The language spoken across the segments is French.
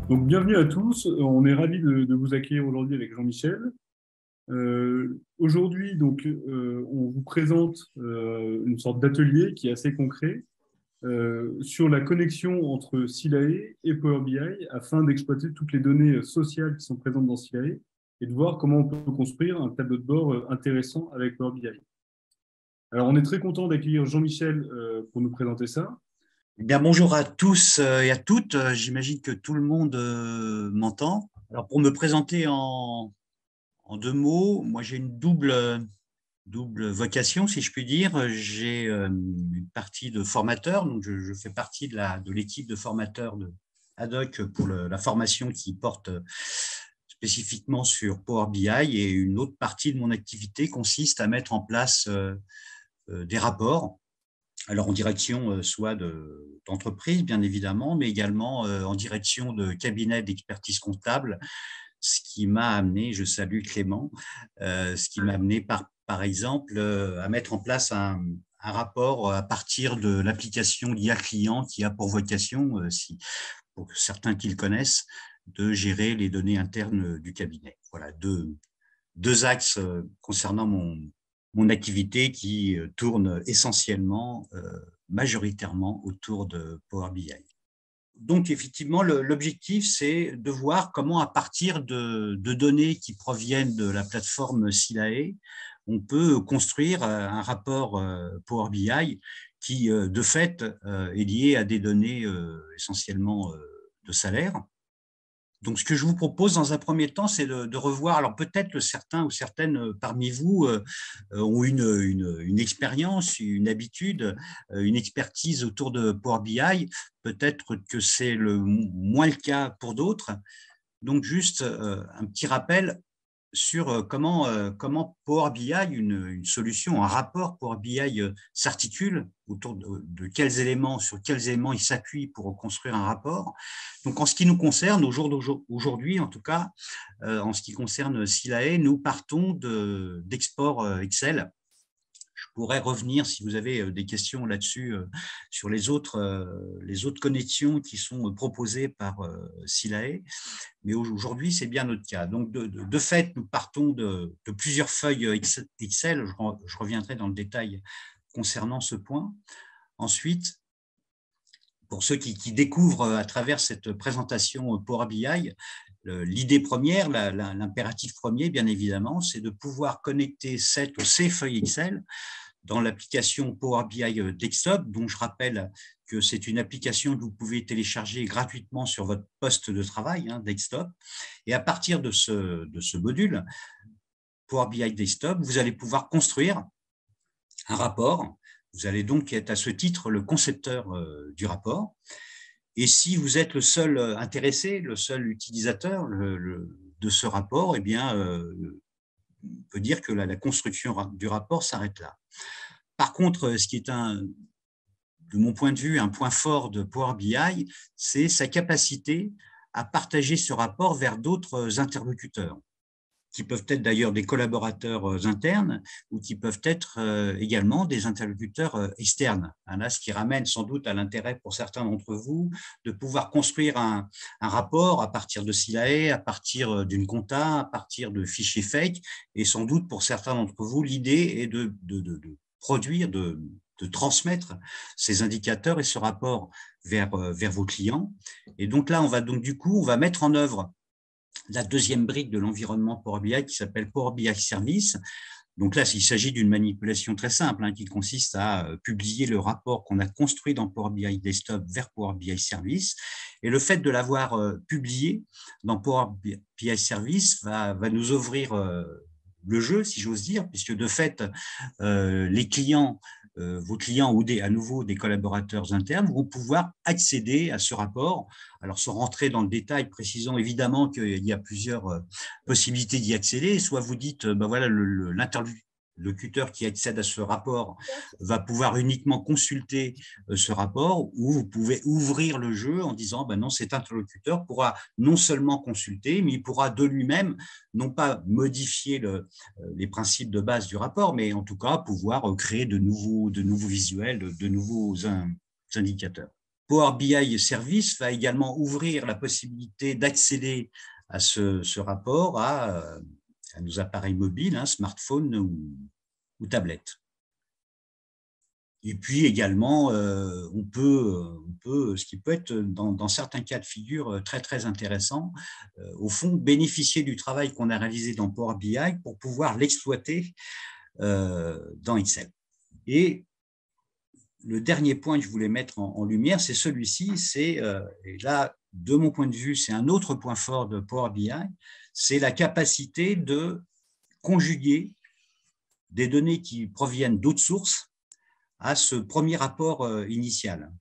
Donc, bienvenue à tous. On est ravis de vous accueillir aujourd'hui avec Jean-Michel. Aujourd'hui, on vous présente une sorte d'atelier qui est assez concret sur la connexion entre Silae et Power BI afin d'exploiter toutes les données sociales qui sont présentes dans Silae et de voir comment on peut construire un tableau de bord intéressant avec Power BI. Alors, on est très content d'accueillir Jean-Michel pour nous présenter ça. Eh bien, bonjour à tous et à toutes. J'imagine que tout le monde m'entend. Alors, pour me présenter en deux mots, moi j'ai une double vocation, si je puis dire. J'ai une partie de formateur, donc je fais partie de l'équipe de formateurs de Haddock pour la formation qui porte spécifiquement sur Power BI, et une autre partie de mon activité consiste à mettre en place des rapports, alors en direction soit d'entreprises, bien évidemment, mais également en direction de cabinets d'expertise comptable, ce qui m'a amené, je salue Clément, ce qui m'a amené par exemple à mettre en place un rapport à partir de l'application l'IA Client qui a pour vocation, pour certains qui le connaissent, de gérer les données internes du cabinet. Voilà, deux axes concernant mon activité qui tourne essentiellement, majoritairement autour de Power BI. Donc, effectivement, l'objectif, c'est de voir comment, à partir de données qui proviennent de la plateforme Silae, on peut construire un rapport Power BI qui, de fait, est lié à des données essentiellement de salaire. Donc, ce que je vous propose dans un premier temps, c'est de revoir. Alors, peut-être que certains ou certaines parmi vous ont une expérience, une habitude, une expertise autour de Power BI. Peut-être que c'est moins le cas pour d'autres. Donc, juste un petit rappel sur comment Power BI, une solution, un rapport Power BI s'articule autour de quels éléments, sur quels éléments il s'appuie pour construire un rapport. Donc, en ce qui nous concerne, aujourd'hui, en tout cas, en ce qui concerne Silae, nous partons d'export Excel. Je pourrais revenir, si vous avez des questions là-dessus, sur les autres connexions qui sont proposées par Silae. Mais aujourd'hui, c'est bien notre cas. Donc, de fait, nous partons de plusieurs feuilles Excel. Je reviendrai dans le détail concernant ce point. Ensuite, pour ceux qui découvrent à travers cette présentation Power BI, l'idée première, l'impératif premier, bien évidemment, c'est de pouvoir connecter cette ou ces feuilles Excel dans l'application Power BI Desktop, dont je rappelle que c'est une application que vous pouvez télécharger gratuitement sur votre poste de travail, Desktop. Et à partir de ce module, Power BI Desktop, vous allez pouvoir construire un rapport. Vous allez donc être à ce titre le concepteur du rapport. Et si vous êtes le seul intéressé, le seul utilisateur de ce rapport, eh bien, on peut dire que la construction du rapport s'arrête là. Par contre, ce qui est de mon point de vue, un point fort de Power BI, c'est sa capacité à partager ce rapport vers d'autres interlocuteurs, qui peuvent être d'ailleurs des collaborateurs internes ou qui peuvent être également des interlocuteurs externes. Là, ce qui ramène sans doute à l'intérêt pour certains d'entre vous de pouvoir construire un rapport à partir de Silae, à partir d'une compta, à partir de fichiers fake. Et sans doute pour certains d'entre vous, l'idée est de produire, de transmettre ces indicateurs et ce rapport vers vos clients. Et donc là, on va mettre en œuvre la deuxième brique de l'environnement Power BI qui s'appelle Power BI Service. Donc là, il s'agit d'une manipulation très simple qui consiste à publier le rapport qu'on a construit dans Power BI Desktop vers Power BI Service. Et le fait de l'avoir publié dans Power BI Service va nous ouvrir le jeu, si j'ose dire, puisque de fait, les clients, vos clients ou à nouveau des collaborateurs internes vont pouvoir accéder à ce rapport. Alors, sans rentrer dans le détail, précisant évidemment qu'il y a plusieurs possibilités d'y accéder. Soit vous dites, voilà, l'interlocuteur qui accède à ce rapport va pouvoir uniquement consulter ce rapport, ou vous pouvez ouvrir le jeu en disant, non, cet interlocuteur pourra non seulement consulter, mais il pourra de lui-même, non pas modifier les principes de base du rapport, mais en tout cas pouvoir créer de nouveaux visuels, de nouveaux indicateurs. Power BI Service va également ouvrir la possibilité d'accéder à ce rapport à nos appareils mobiles, hein, smartphones ou tablettes. Et puis également, on peut, ce qui peut être dans certains cas de figure très, très intéressant, au fond, bénéficier du travail qu'on a réalisé dans Power BI pour pouvoir l'exploiter dans Excel. Et le dernier point que je voulais mettre en lumière, c'est celui-ci, et là, de mon point de vue, c'est un autre point fort de Power BI, c'est la capacité de conjuguer des données qui proviennent d'autres sources à ce premier rapport initial.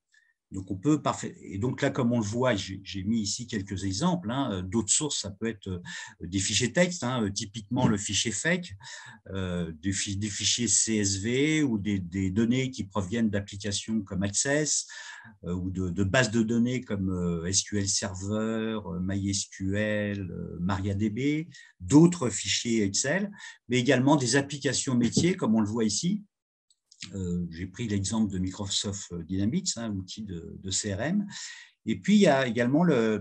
Donc, on peut et donc là, comme on le voit, j'ai mis ici quelques exemples. Hein, d'autres sources, ça peut être des fichiers texte, hein, typiquement le fichier FAQ, des fichiers CSV ou des données qui proviennent d'applications comme Access ou de bases de données comme SQL Server, MySQL, MariaDB, d'autres fichiers Excel, mais également des applications métiers, comme on le voit ici. J'ai pris l'exemple de Microsoft Dynamics, hein, outil de CRM. Et puis, il y a également la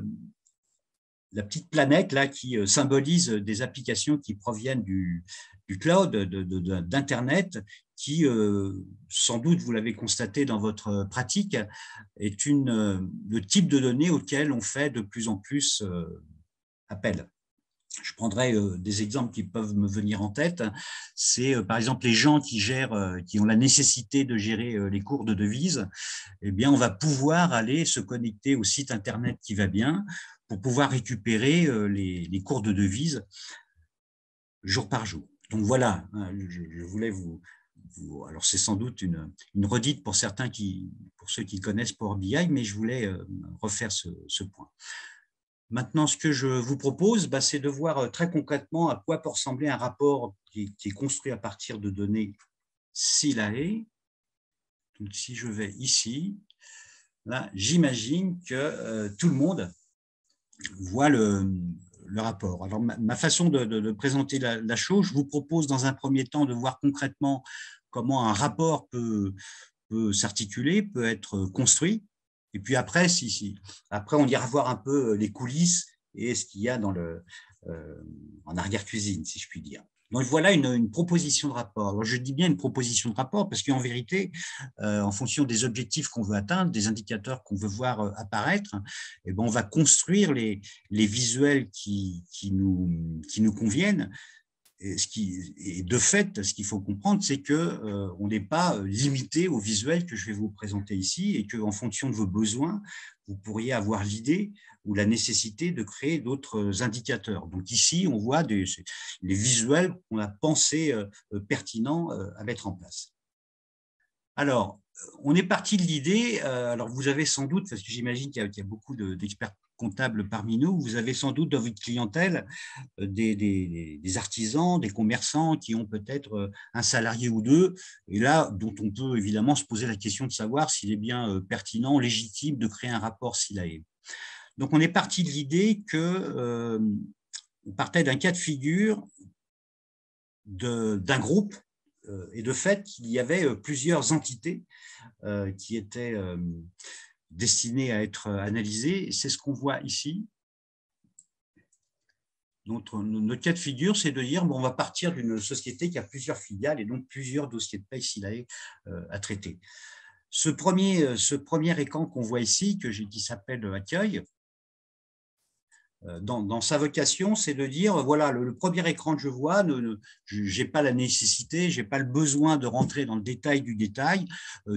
petite planète là, qui symbolise des applications qui proviennent du cloud, d'Internet, qui, sans doute, vous l'avez constaté dans votre pratique, est le type de données auquel on fait de plus en plus appel. Je prendrai des exemples qui peuvent me venir en tête. C'est par exemple les gens qui ont la nécessité de gérer les cours de devises. Eh bien, on va pouvoir aller se connecter au site internet qui va bien pour pouvoir récupérer les cours de devises jour par jour. Donc voilà, je voulais alors c'est sans doute une redite pour ceux qui connaissent Power BI, mais je voulais refaire ce point. Maintenant, ce que je vous propose, c'est de voir très concrètement à quoi peut ressembler un rapport qui est construit à partir de données SILAE. Donc, si je vais ici, là, j'imagine que tout le monde voit le rapport. Alors, ma façon de présenter la chose, je vous propose dans un premier temps de voir concrètement comment un rapport peut s'articuler, peut être construit. Et puis après, après, on ira voir un peu les coulisses et ce qu'il y a en arrière-cuisine, si je puis dire. Donc voilà une proposition de rapport. Alors, je dis bien une proposition de rapport parce qu'en vérité, en fonction des objectifs qu'on veut atteindre, des indicateurs qu'on veut voir apparaître, eh ben, on va construire les visuels qui nous conviennent. Et de fait, ce qu'il faut comprendre, c'est qu'on n'est pas limité au visuel que je vais vous présenter ici et qu'en fonction de vos besoins, vous pourriez avoir l'idée ou la nécessité de créer d'autres indicateurs. Donc ici, on voit les visuels qu'on a pensé pertinents à mettre en place. Alors, on est parti de l'idée, alors vous avez sans doute, parce que j'imagine qu'il y a beaucoup d'experts comptables parmi nous, vous avez sans doute dans votre clientèle des artisans, des commerçants qui ont peut-être un salarié ou deux, et là, dont on peut évidemment se poser la question de savoir s'il est bien pertinent, légitime de créer un rapport SILAE. Donc, on est parti de l'idée on partait d'un cas de figure d'un groupe, et de fait, il y avait plusieurs entités qui étaient destinées à être analysées. C'est ce qu'on voit ici. Notre cas de figure, c'est de dire on va partir d'une société qui a plusieurs filiales et donc plusieurs dossiers de paie SILAE à traiter. Ce premier écran qu'on voit ici, qui s'appelle Accueil, dans sa vocation, c'est de dire, voilà, le premier écran que je vois, je n'ai pas la nécessité, je n'ai pas le besoin de rentrer dans le détail du détail.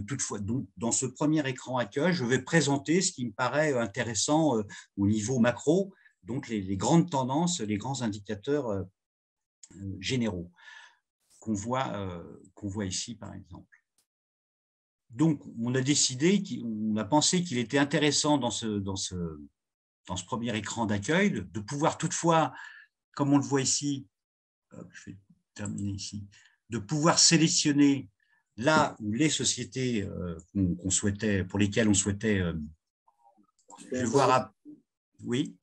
Toutefois, donc, dans ce premier écran Accueil, je vais présenter ce qui me paraît intéressant au niveau macro, donc les grandes tendances, les grands indicateurs généraux qu'on voit ici, par exemple. Donc, on a pensé qu'il était intéressant dans ce premier écran d'accueil, de pouvoir toutefois, comme on le voit ici, je vais terminer ici, de pouvoir sélectionner là où les sociétés pour lesquelles on souhaitait je vais voir. Oui.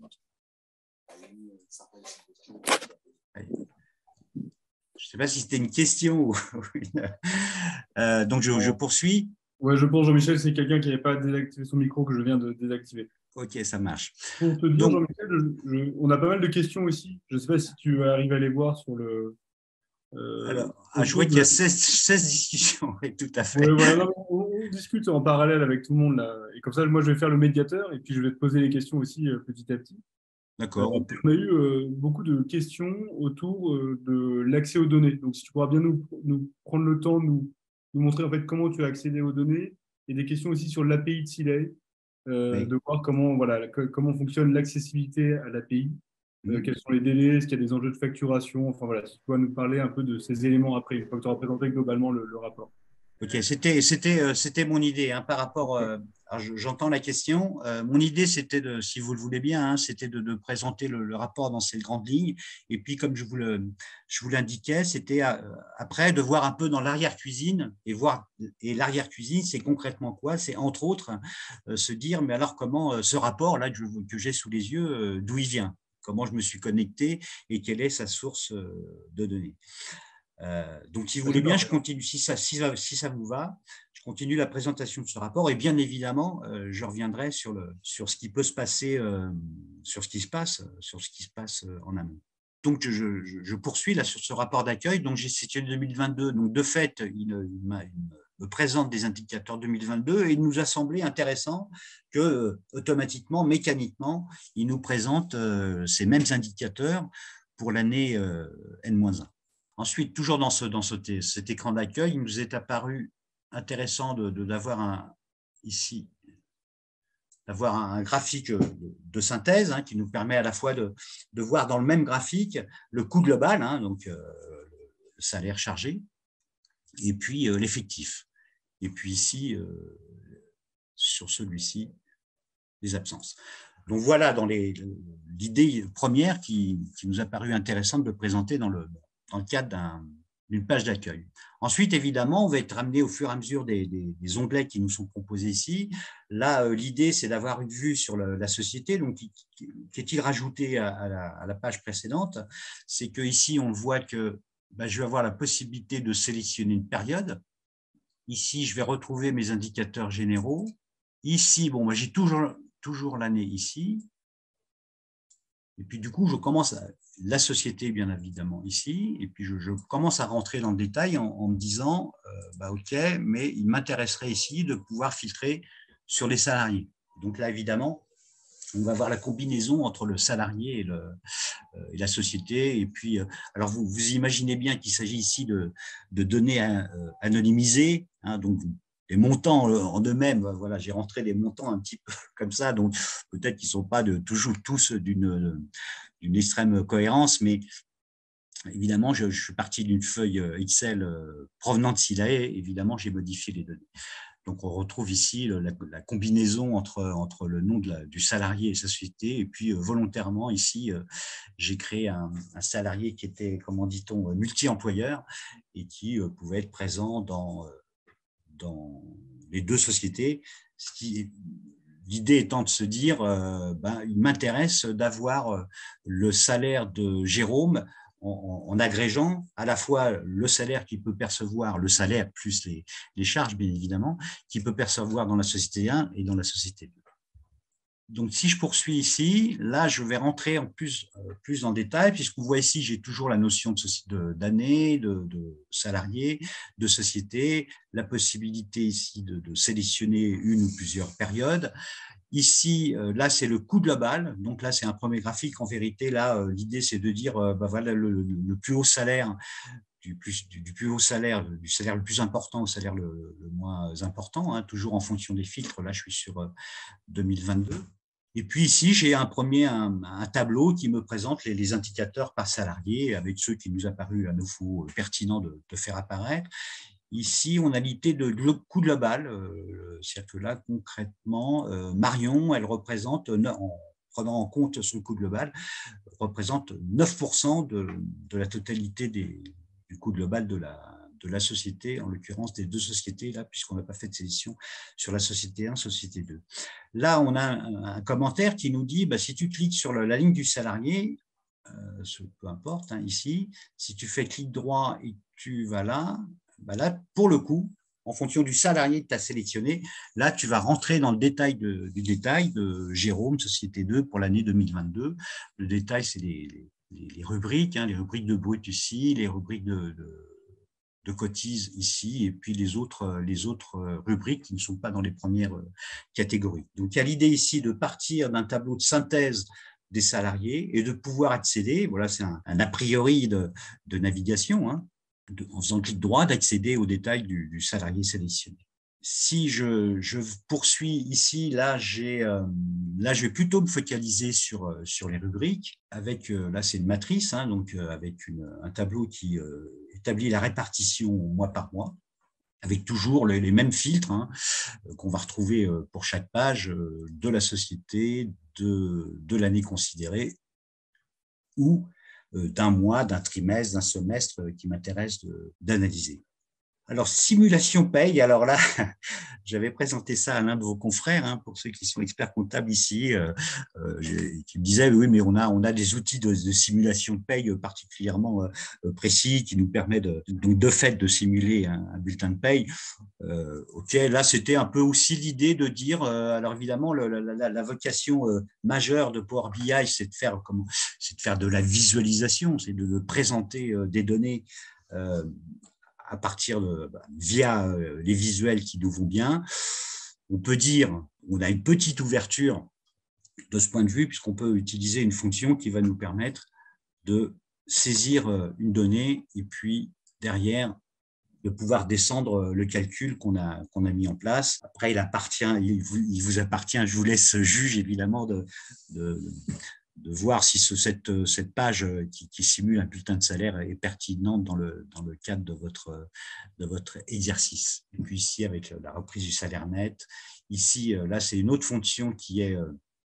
Je ne sais pas si c'était une question ou donc je poursuis. Ouais, je pense, Jean-Michel, c'est quelqu'un qui n'avait pas désactivé son micro que je viens de désactiver. Ok, ça marche. Pour te dire, Donc, Jean-Michel, on a pas mal de questions aussi. Je ne sais pas si tu arrives à les voir sur alors, je vois autour qu'il de y a la. 16 discussions, oui, tout à Ouais, fait. voilà, non, on discute en parallèle avec tout le monde là. Et comme ça, moi, je vais faire le médiateur et puis je vais te poser les questions aussi petit à petit. D'accord, on Puis peut. on a eu beaucoup de questions autour de l'accès aux données. Donc, si tu pourras bien nous prendre le temps de nous montrer en fait comment tu as accédé aux données et des questions aussi sur l'API de Silay, Oui. de voir comment, voilà, comment fonctionne l'accessibilité à l'API, Hmm. quels sont les délais, est-ce qu'il y a des enjeux de facturation, enfin voilà, si tu pourras nous parler un peu de ces éléments après, une fois que tu auras présenté globalement le rapport. Ok, c'était mon idée hein, par rapport. Alors j'entends la question. Mon idée, c'était de, si vous le voulez bien, hein, c'était de présenter le rapport dans ses grandes lignes. Et puis, comme je vous l'indiquais, c'était après de voir un peu dans l'arrière-cuisine et voir. Et l'arrière-cuisine, c'est concrètement quoi? C'est entre autres se dire, mais alors comment ce rapport là que j'ai sous les yeux, d'où il vient? Comment je me suis connecté et quelle est sa source de données? Donc, si vous Bah, voulez c'est bien, je parfait. continue, si ça vous va, je continue la présentation de ce rapport et bien évidemment, je reviendrai sur ce qui peut se passer, sur ce qui se passe en amont. Donc, je poursuis là sur ce rapport d'accueil. Donc, j'ai situé 2022. Donc, de fait, il me présente des indicateurs 2022 et il nous a semblé intéressant que automatiquement, mécaniquement, il nous présente ces mêmes indicateurs pour l'année N-1. Ensuite, toujours cet écran d'accueil, il nous est apparu intéressant d'avoir ici d'avoir un graphique de synthèse hein, qui nous permet à la fois de voir dans le même graphique le coût global, hein, donc le salaire chargé, et puis l'effectif. Et puis ici, sur celui-ci, les absences. Donc voilà dans l'idée première qui nous a paru intéressante de présenter dans le cadre d'une page d'accueil. Ensuite, évidemment, on va être amené au fur et à mesure des onglets qui nous sont proposés ici. Là, l'idée, c'est d'avoir une vue sur la société. Donc, qu'est-il rajouté à la page précédente? C'est qu'ici, on voit que je vais avoir la possibilité de sélectionner une période. Ici, je vais retrouver mes indicateurs généraux. Ici, bon, j'ai toujours l'année ici. Et puis, du coup, je commence la société, bien évidemment, ici. Et puis, je commence à rentrer dans le détail en me disant, OK, mais il m'intéresserait ici de pouvoir filtrer sur les salariés. Donc là, évidemment, on va voir la combinaison entre le salarié et la société. Et puis, alors, vous imaginez bien qu'il s'agit ici de données anonymisées. Hein, donc, les montants en eux-mêmes, voilà, j'ai rentré des montants un petit peu comme ça, donc peut-être qu'ils ne sont pas toujours tous d'une extrême cohérence, mais évidemment, je suis parti d'une feuille Excel provenant de Silae, évidemment, j'ai modifié les données. Donc, on retrouve ici la combinaison entre le nom du salarié et sa société. Et puis, volontairement, ici, j'ai créé un salarié qui était, comment dit-on, multi-employeur et qui pouvait être présent dans les deux sociétés. L'idée étant de se dire, il m'intéresse d'avoir le salaire de Jérôme en agrégeant à la fois le salaire qu'il peut percevoir, le salaire plus les charges, bien évidemment, qu'il peut percevoir dans la société 1 et dans la société 2. Donc, si je poursuis ici, là, je vais rentrer en plus dans le détail, puisqu'on voit ici, j'ai toujours la notion d'année, de salarié, de société, la possibilité ici de sélectionner une ou plusieurs périodes. Ici, là, c'est le coût global. Donc là, c'est un premier graphique. En vérité, là, l'idée, c'est de dire, voilà, le plus haut salaire, du plus haut salaire, du salaire le plus important au salaire le moins important, hein, toujours en fonction des filtres. Là, je suis sur 2022. Et puis ici, j'ai un tableau qui me présente les indicateurs par salarié, avec ceux qui nous a paru à nouveau pertinents de faire apparaître. Ici, on a l'idée de coût global, c'est-à-dire que là, concrètement, Marion, elle représente, en prenant en compte son coût global, représente 9% de la totalité du coût global de la société, en l'occurrence des deux sociétés, là, puisqu'on n'a pas fait de sélection sur la société 1, société 2. Là, on a un commentaire qui nous dit, si tu cliques sur la ligne du salarié, peu importe, hein, ici, si tu fais clic droit et tu vas là, là, pour le coup, en fonction du salarié que tu as sélectionné. Là, tu vas rentrer dans le détail du détail de Jérôme, Société 2 pour l'année 2022. Le détail, c'est les rubriques, les rubriques de brut ici, les rubriques de cotise ici, et puis les autres rubriques qui ne sont pas dans les premières catégories. Donc, il y a l'idée ici de partir d'un tableau de synthèse des salariés et de pouvoir accéder, voilà, c'est un a priori de navigation, en faisant clic droit, d'accéder aux détails du salarié sélectionné. Si je poursuis ici, là, je vais plutôt me focaliser sur les rubriques. Là, c'est une matrice, donc avec un tableau qui établit la répartition mois par mois, avec toujours les mêmes filtres qu'on va retrouver pour chaque page de la société, de l'année considérée ou d'un mois, d'un trimestre, d'un semestre qui m'intéresse d'analyser. Alors, simulation paye, alors là, j'avais présenté ça à l'un de vos confrères, pour ceux qui sont experts comptables ici, qui me disaient, oui, mais on a des outils de simulation de paye particulièrement précis qui nous permettent de fait de simuler un bulletin de paye. Ok, là, c'était un peu aussi l'idée de dire, alors évidemment, la vocation majeure de Power BI, c'est de faire de la visualisation, c'est de présenter des données à partir via les visuels qui nous vont bien. On peut dire, on a une petite ouverture de ce point de vue, puisqu'on peut utiliser une fonction qui va nous permettre de saisir une donnée et puis derrière de pouvoir descendre le calcul qu'on a mis en place. Après, il vous appartient, je vous laisse juge évidemment de voir si cette page qui simule un bulletin de salaire est pertinente dans le cadre de votre exercice. Et puis ici, avec la reprise du salaire net, ici, là, c'est une autre fonction qui est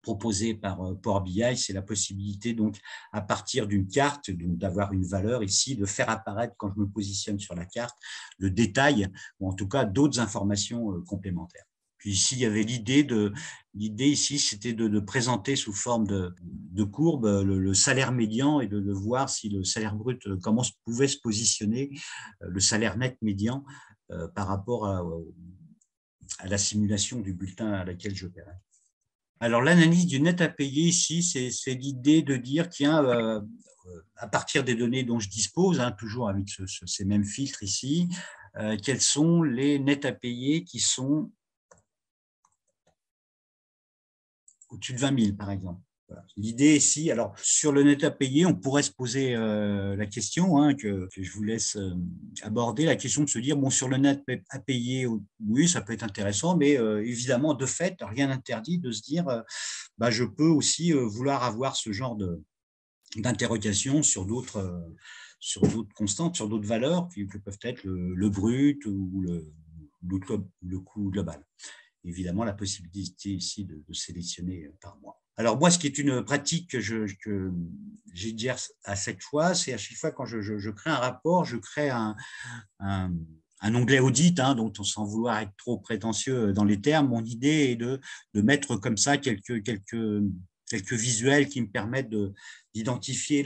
proposée par Power BI, c'est la possibilité, donc, à partir d'une carte, d'avoir une valeur ici, de faire apparaître, quand je me positionne sur la carte, le détail, ou en tout cas d'autres informations complémentaires. Puis ici, il y avait l'idée ici, c'était de présenter sous forme de courbe le salaire médian et de voir si le salaire brut, comment pouvait se positionner le salaire net médian par rapport à la simulation du bulletin à laquelle j'opérais. Alors, l'analyse du net à payer ici, c'est l'idée de dire, tiens, à partir des données dont je dispose, toujours avec ces mêmes filtres ici, quels sont les nets à payer qui sont au-dessus de 20 000, par exemple. Voilà. L'idée ici, alors sur le net à payer, on pourrait se poser la question que je vous laisse aborder, la question de se dire, bon, sur le net à payer, oui, ça peut être intéressant, mais évidemment, de fait, rien n'interdit de se dire, je peux aussi vouloir avoir ce genre d'interrogation sur d'autres constantes, sur d'autres valeurs qui peuvent être le brut ou le coût global. Évidemment, la possibilité ici de sélectionner par mois. Alors moi, ce qui est une pratique que j'exerce à chaque fois, c'est à chaque fois quand je crée un rapport, je crée un onglet audit, donc sans vouloir être trop prétentieux dans les termes. Mon idée est de mettre comme ça quelques visuels qui me permettent d'identifier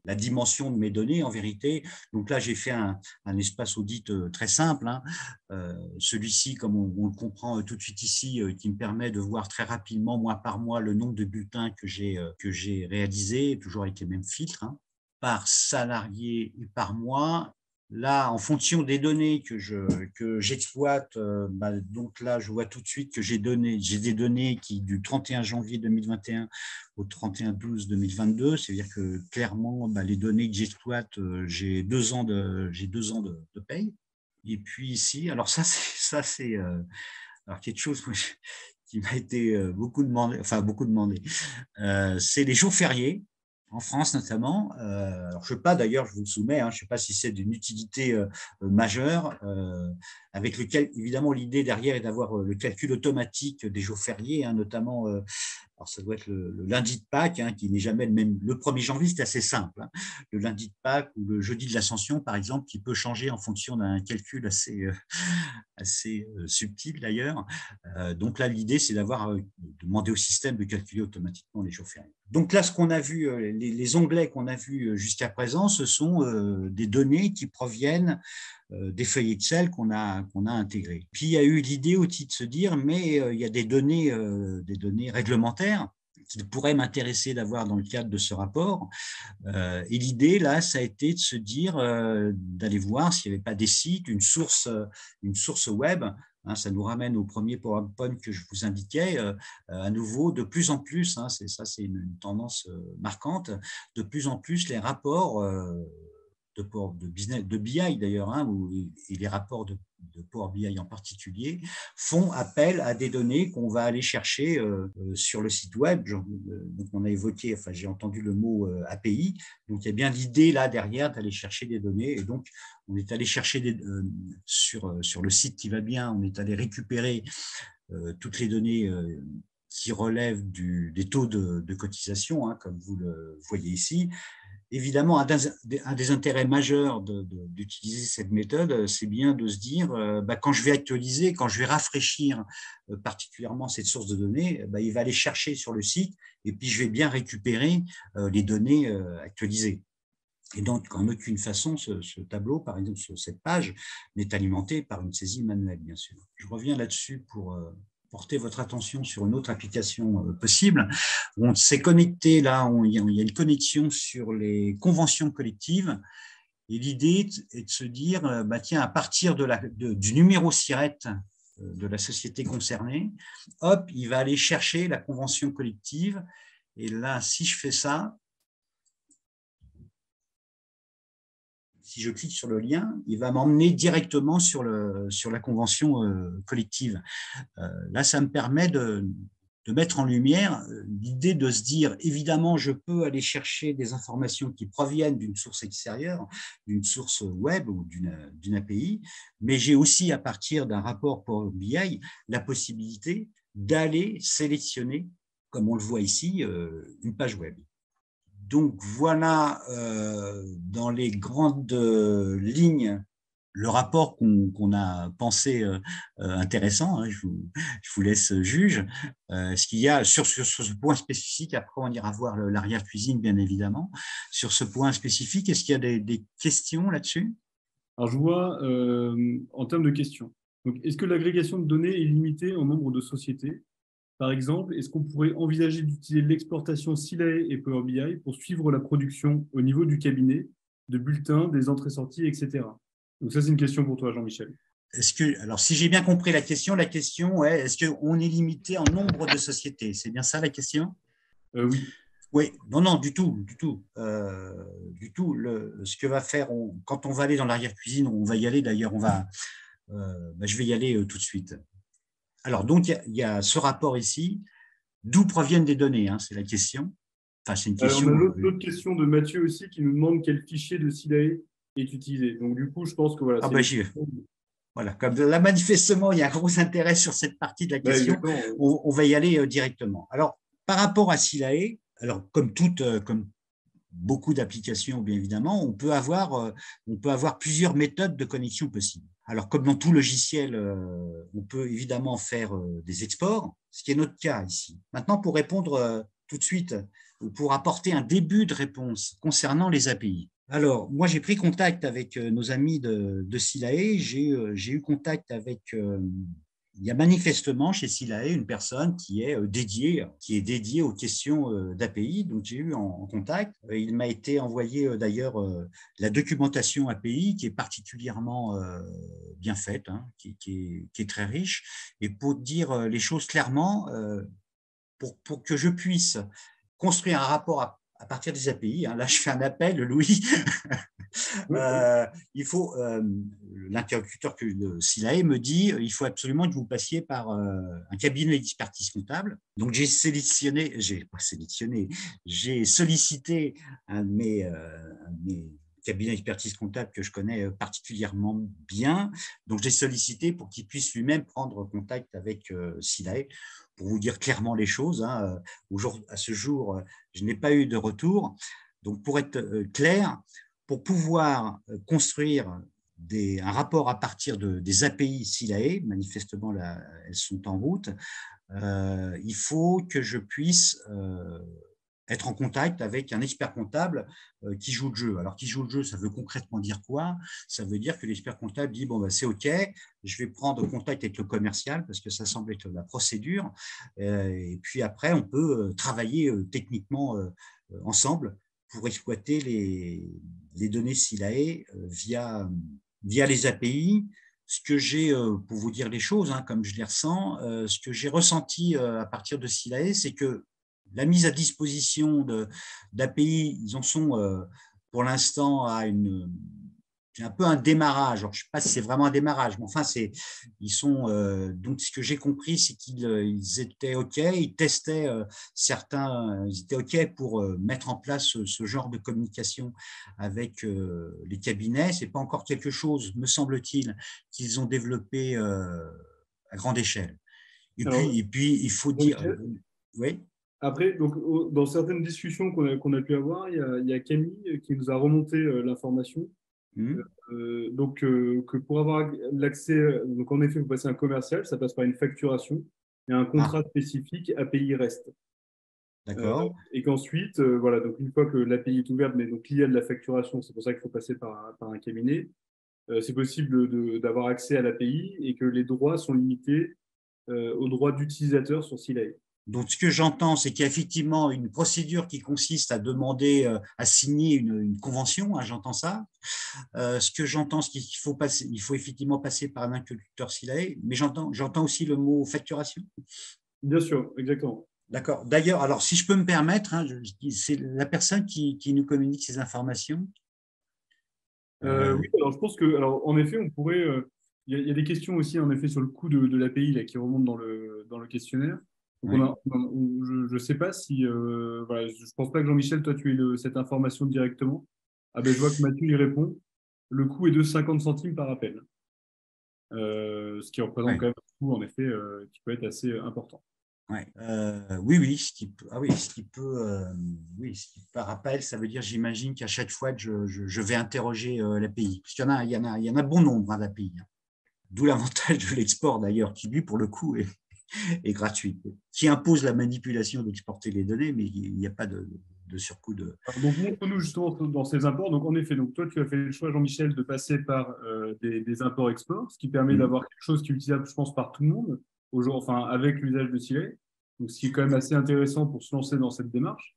la dimension de mes données en vérité. Donc là, j'ai fait un espace audit très simple. Celui-ci, comme on le comprend tout de suite ici, qui me permet de voir très rapidement, mois par mois, le nombre de bulletins que j'ai réalisés, toujours avec les mêmes filtres, par salarié et par mois. Là, en fonction des données que j'exploite, donc là, je vois tout de suite que j'ai des données qui du 31 janvier 2021 au 31/12/2022, c'est-à-dire que clairement, les données que j'exploite, j'ai 2 ans de paye. Et puis ici, alors ça c'est alors quelque chose qui m'a été beaucoup demandé, c'est les jours fériés. En France notamment. Alors, je ne sais pas, d'ailleurs, je vous le soumets, je ne sais pas si c'est d'une utilité majeure, avec lequel, évidemment, l'idée derrière est d'avoir le calcul automatique des jours fériés, notamment, alors ça doit être le lundi de Pâques, qui n'est jamais le même. Le 1er janvier, c'est assez simple. Le lundi de Pâques ou le jeudi de l'Ascension, par exemple, qui peut changer en fonction d'un calcul assez subtil d'ailleurs. Donc là, l'idée, c'est de demander au système de calculer automatiquement les jours fériés. Donc là, ce qu'on a vu, les onglets qu'on a vus jusqu'à présent, ce sont des données qui proviennent des feuilles Excel qu'on a intégrées. Puis il y a eu l'idée aussi de se dire, mais il y a des données réglementaires qui pourraient m'intéresser d'avoir dans le cadre de ce rapport. Et l'idée, là, ça a été de se dire, d'aller voir s'il n'y avait pas des sites, une source web. Hein, ça nous ramène au premier PowerPoint que je vous indiquais. À nouveau, de plus en plus, hein, c'est une tendance marquante, de plus en plus les rapports de business, de BI d'ailleurs, hein, et les rapports de Power BI en particulier, font appel à des données qu'on va aller chercher sur le site web. Donc on a évoqué, enfin j'ai entendu le mot API, donc il y a bien l'idée là derrière d'aller chercher des données, et donc on est allé chercher sur le site qui va bien, on est allé récupérer toutes les données qui relèvent des taux de cotisation, hein, comme vous le voyez ici. Évidemment, un des intérêts majeurs d'utiliser cette méthode, c'est bien de se dire, quand je vais actualiser, quand je vais rafraîchir particulièrement cette source de données, il va aller chercher sur le site et puis je vais bien récupérer les données actualisées. Et donc, en aucune façon, ce tableau, par exemple, sur cette page, n'est alimenté par une saisie manuelle, bien sûr. Je reviens là-dessus pour porter votre attention sur une autre application possible. On s'est connecté, là, il y a une connexion sur les conventions collectives. Et l'idée est de se dire, tiens, à partir du numéro SIRET de la société concernée, hop, il va aller chercher la convention collective. Et là, si je fais ça, si je clique sur le lien, il va m'emmener directement sur la convention collective. Là, ça me permet de mettre en lumière l'idée de se dire, évidemment, je peux aller chercher des informations qui proviennent d'une source extérieure, d'une source web ou d'une API, mais j'ai aussi, à partir d'un rapport Power BI, la possibilité d'aller sélectionner, comme on le voit ici, une page web. Donc voilà, dans les grandes lignes, le rapport qu'on a pensé intéressant. Hein, je vous laisse juge. Ce qu'il y a sur ce point spécifique, après on ira voir l'arrière-cuisine, bien évidemment. Sur ce point spécifique, est-ce qu'il y a des questions là-dessus? Alors, je vois en termes de questions. Donc, est-ce que l'agrégation de données est limitée en nombre de sociétés? Par exemple, est-ce qu'on pourrait envisager d'utiliser l'exportation Silae et Power BI pour suivre la production au niveau du cabinet, de bulletins, des entrées-sorties, etc. Donc ça, c'est une question pour toi, Jean-Michel. Alors, si j'ai bien compris la question est, est-ce qu'on est limité en nombre de sociétés? C'est bien ça la question? Oui. Oui, non, du tout, du tout. Du tout. Ce que va faire, quand on va aller dans l'arrière-cuisine, on va y aller d'ailleurs, je vais y aller tout de suite. Alors, donc, il y a ce rapport ici. D'où proviennent des données, hein, c'est la question. Enfin, c'est une question. On a l'autre question de Mathieu aussi qui nous demande quel fichier de Silae est utilisé. Donc, du coup, je pense que voilà, Voilà, comme là, manifestement, il y a un gros intérêt sur cette partie de la question. On va y aller directement. Alors, par rapport à Silae, alors comme beaucoup d'applications, bien évidemment, on peut avoir plusieurs méthodes de connexion possibles. Alors, comme dans tout logiciel, on peut évidemment faire des exports, ce qui est notre cas ici. Maintenant, pour répondre tout de suite, ou pour apporter un début de réponse concernant les API. Alors, moi, j'ai pris contact avec nos amis de Silae. J'ai eu contact avec il y a manifestement chez Silae une personne qui est dédiée aux questions d'API. Donc, j'ai eu en contact. Il m'a été envoyé d'ailleurs la documentation API qui est particulièrement bien faite, hein, qui est très riche. Et pour dire les choses clairement, pour que je puisse construire un rapport à partir des API. Hein. Là, je fais un appel, Louis. Il faut, l'interlocuteur de Silae me dit, il faut absolument que vous passiez par un cabinet d'expertise comptable. Donc, j'ai sollicité un de mes cabinets d'expertise comptable que je connais particulièrement bien. Donc, j'ai sollicité pour qu'il puisse lui-même prendre contact avec Silae pour vous dire clairement les choses. Hein. À ce jour, je n'ai pas eu de retour. Donc, pour être clair, pour pouvoir construire un rapport à partir des API Silae, manifestement, là, elles sont en route, il faut que je puisse être en contact avec un expert comptable qui joue le jeu. Alors, qui joue le jeu, ça veut concrètement dire quoi? Ça veut dire que l'expert comptable dit, bon, ben, c'est OK, je vais prendre contact avec le commercial parce que ça semble être la procédure. Et puis après, on peut travailler techniquement ensemble pour exploiter les données SILAE via les API. Ce que j'ai, pour vous dire les choses, hein, comme je les ressens, ce que j'ai ressenti à partir de SILAE, c'est que la mise à disposition d'API, ils en sont pour l'instant à un peu un démarrage. Alors, je ne sais pas si c'est vraiment un démarrage, mais enfin, ils sont. Donc, ce que j'ai compris, c'est qu'ils étaient OK, ils testaient certains, ils étaient OK pour mettre en place ce genre de communication avec les cabinets. Ce n'est pas encore quelque chose, me semble-t-il, qu'ils ont développé à grande échelle. Alors, Et puis il faut dire. Oui. après, donc, dans certaines discussions qu'on a pu avoir, il y a Camille qui nous a remonté l'information. Donc, que pour avoir l'accès, donc en effet, vous passez un commercial, ça passe par une facturation et un Ah, contrat spécifique API REST. d'accord. Et qu'ensuite, voilà, donc une fois que l'API est ouverte, mais donc liée à de la facturation, c'est pour ça qu'il faut passer par un cabinet, c'est possible d'avoir accès à l'API et que les droits sont limités aux droits d'utilisateur sur Silay. Donc, ce que j'entends, c'est qu'il y a effectivement une procédure qui consiste à demander, à signer une convention, hein, j'entends ça. Ce que j'entends, c'est qu'il faut passer, il faut effectivement passer par un interlocuteur SILAE, mais j'entends aussi le mot facturation. Bien sûr, exactement. D'accord. D'ailleurs, alors, si je peux me permettre, hein, c'est la personne qui nous communique ces informations. Oui, alors je pense que, alors, en effet, on pourrait. Il y a des questions aussi, en effet, sur le coût de l'API là, qui remontent dans le questionnaire. Donc, Oui. je ne sais pas si. Voilà, je ne pense pas que Jean-Michel, toi, tu aies cette information directement. Ah ben, je vois que Mathieu y répond. Le coût est de 50 centimes par appel. Ce qui représente Ouais. quand même un coût, en effet, qui peut être assez important. Ouais. Oui, oui, ce qui peut, oui, ce qui par appel, ça veut dire, j'imagine qu'à chaque fois que je vais interroger l'API, parce qu'il y en a bon nombre hein, d'API. Hein. D'où l'avantage de l'export d'ailleurs, qui lui, pour le coup, est gratuit, qui impose la manipulation d'exporter les données, mais il n'y a pas de surcoût de. Alors, donc, montre-nous justement dans ces imports. Donc, en effet, donc, toi, tu as fait le choix, Jean-Michel, de passer par des imports-exports, ce qui permet d'avoir quelque chose qui est utilisable, je pense, par tout le monde, enfin, avec l'usage de Silay. Donc, ce qui est quand même assez intéressant pour se lancer dans cette démarche.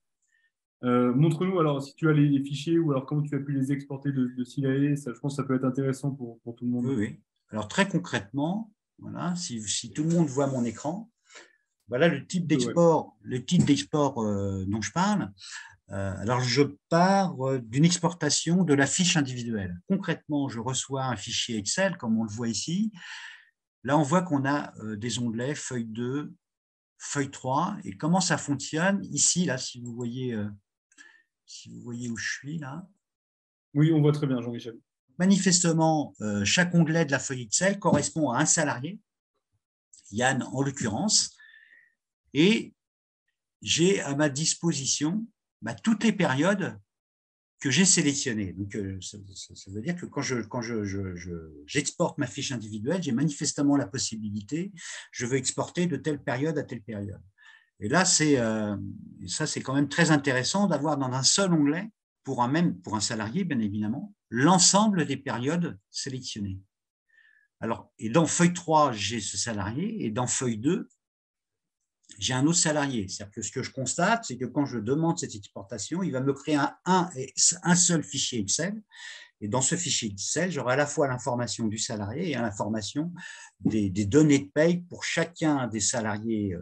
Montre-nous alors si tu as les fichiers ou alors comment tu as pu les exporter de Silay. Ça, je pense que ça peut être intéressant pour tout le monde. Oui, oui. Alors, très concrètement, voilà, si tout le monde voit mon écran, voilà Ouais. le type d'export dont je parle. Alors, je pars d'une exportation de la fiche individuelle. Concrètement, je reçois un fichier Excel, comme on le voit ici. Là, on voit qu'on a des onglets feuille 2, feuille 3. Et comment ça fonctionne? Ici, là, si vous voyez où je suis, là. Oui, on voit très bien, Jean-Michel. Manifestement, chaque onglet de la feuille Excel correspond à un salarié, Yann en l'occurrence, et j'ai à ma disposition toutes les périodes que j'ai sélectionnées. Donc, ça veut dire que quand j'exporte ma fiche individuelle, j'ai manifestement la possibilité, je veux exporter de telle période à telle période. Et là, c'est quand même très intéressant d'avoir dans un seul onglet, pour un salarié, bien évidemment, l'ensemble des périodes sélectionnées. Alors, et dans feuille 3, j'ai ce salarié, et dans feuille 2, j'ai un autre salarié. C'est-à-dire que ce que je constate, c'est que quand je demande cette exportation, il va me créer un seul fichier Excel. Et dans ce fichier Excel, j'aurai à la fois l'information du salarié et l'information des données de paye pour chacun des salariés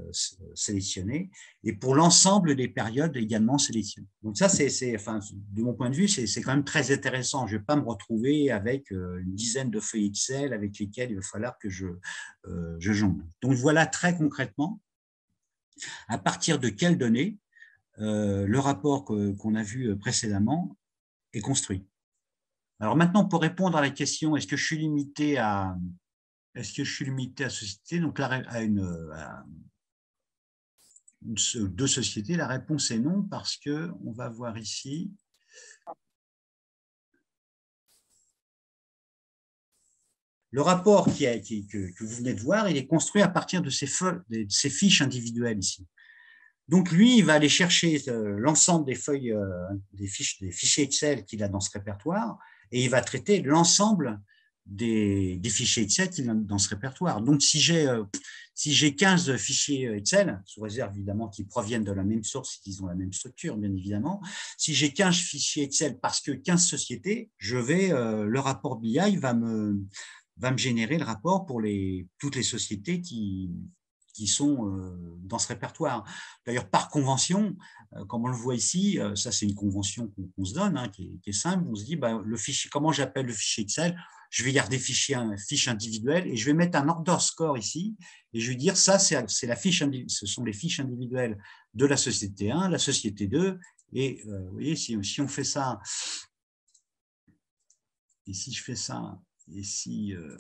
sélectionnés et pour l'ensemble des périodes également sélectionnées. Donc ça, enfin, de mon point de vue, c'est quand même très intéressant. Je ne vais pas me retrouver avec une dizaine de feuilles Excel avec lesquelles il va falloir que je jongle. Donc voilà très concrètement à partir de quelles données le rapport qu'on a vu précédemment est construit. Alors maintenant, pour répondre à la question, est-ce que je suis limité à société, donc là, à deux sociétés, la réponse est non, parce que on va voir ici. Le rapport que vous venez de voir, il est construit à partir de ces fiches individuelles ici. Donc, lui, il va aller chercher l'ensemble des feuilles, des fichiers Excel qu'il a dans ce répertoire et il va traiter l'ensemble des fichiers Excel qu'il a dans ce répertoire. Donc, si j'ai 15 fichiers Excel, sous réserve évidemment qu'ils proviennent de la même source, qu'ils ont la même structure, bien évidemment, si j'ai 15 fichiers Excel parce que 15 sociétés, le rapport BI va me générer le rapport pour toutes les sociétés qui sont dans ce répertoire. D'ailleurs, par convention, comme on le voit ici, ça c'est une convention qu'on se donne, hein, qui est simple, on se dit, le fichier, comment j'appelle le fichier Excel? Je vais garder fiche individuelle et je vais mettre un underscore ici et je vais dire ça, c'est la fiche, ce sont les fiches individuelles de la société 1, la société 2, et vous voyez, si on fait ça, et si je fais ça, et si je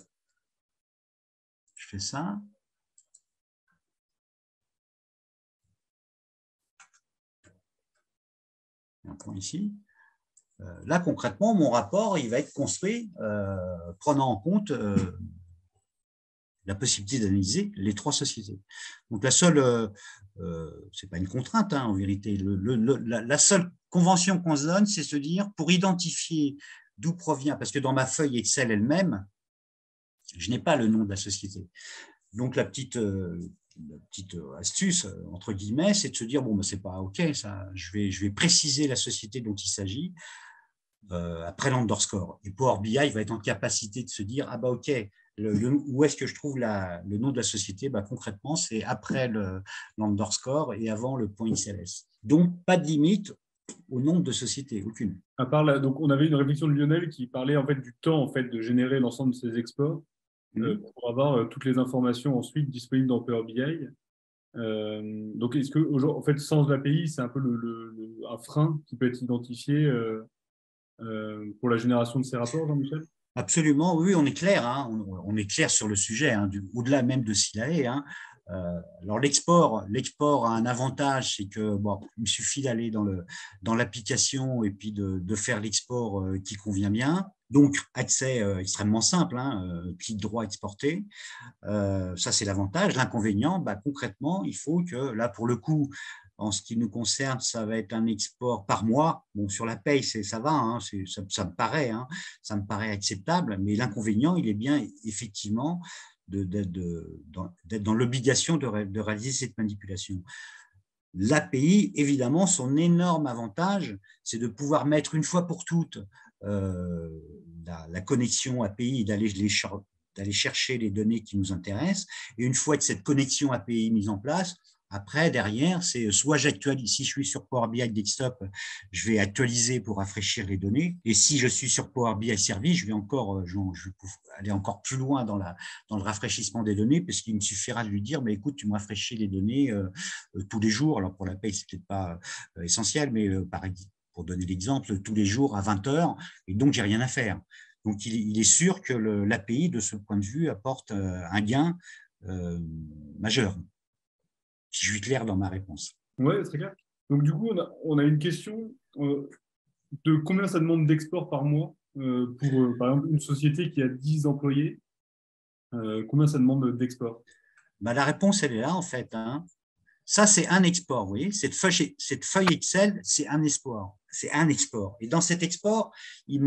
fais ça, un point ici. Là, concrètement, mon rapport, il va être construit prenant en compte la possibilité d'analyser les 3 sociétés. Donc, la seule, c'est pas une contrainte, hein, en vérité, la seule convention qu'on se donne, c'est se dire, pour identifier d'où provient, parce que dans ma feuille Excel elle-même, je n'ai pas le nom de la société. Donc, la petite astuce, entre guillemets, c'est de se dire, bon, c'est pas OK, ça, je vais préciser la société dont il s'agit après l'underscore. Et Power BI va être en capacité de se dire, ah bah OK, où est-ce que je trouve le nom de la société? Concrètement, c'est après l'underscore et avant le point XLS. Donc, pas de limite au nombre de sociétés, aucune. À part là, donc on avait une réflexion de Lionel qui parlait en fait du temps en fait de générer l'ensemble de ces exports pour avoir toutes les informations ensuite disponibles dans Power BI. Donc est-ce que en fait sans l'API c'est un peu un frein qui peut être identifié pour la génération de ces rapports, Jean-Michel? Absolument, oui, on est clair, hein, on est clair sur le sujet, hein, au-delà même de SILAE. Hein. Alors l'export a un avantage, c'est que il suffit d'aller dans l'application et puis de faire l'export qui convient bien. Donc accès extrêmement simple, hein, clic droit exporter. Ça c'est l'avantage. L'inconvénient, concrètement, il faut que là pour le coup, en ce qui nous concerne, ça va être un export par mois. Bon, sur la paye, ça va, hein, ça me paraît, hein, ça me paraît acceptable. Mais l'inconvénient, il est bien effectivement d'être dans l'obligation de réaliser cette manipulation. L'API, évidemment, son énorme avantage, c'est de pouvoir mettre une fois pour toutes la connexion API et d'aller chercher les données qui nous intéressent. Et une fois que cette connexion API mise en place, après, derrière, c'est soit j'actualise, si je suis sur Power BI Desktop, je vais actualiser pour rafraîchir les données. Et si je suis sur Power BI Service, je vais aller encore plus loin dans le rafraîchissement des données, parce qu'il me suffira de lui dire, mais écoute, tu me rafraîchis les données tous les jours. Alors pour la paye, c'est peut-être pas essentiel, mais pour donner l'exemple, tous les jours à 20 heures, et donc j'ai rien à faire. Donc il est sûr que l'API, de ce point de vue, apporte un gain majeur. Si je suis clair dans ma réponse. Oui, très clair. Donc, du coup, on a une question de combien ça demande d'export par mois pour, par exemple, une société qui a 10 employés, combien ça demande d'export? La réponse, elle est là, en fait. Hein. Ça, c'est un export, vous voyez. Cette feuille Excel, c'est un export. C'est un export. Et dans cet export, il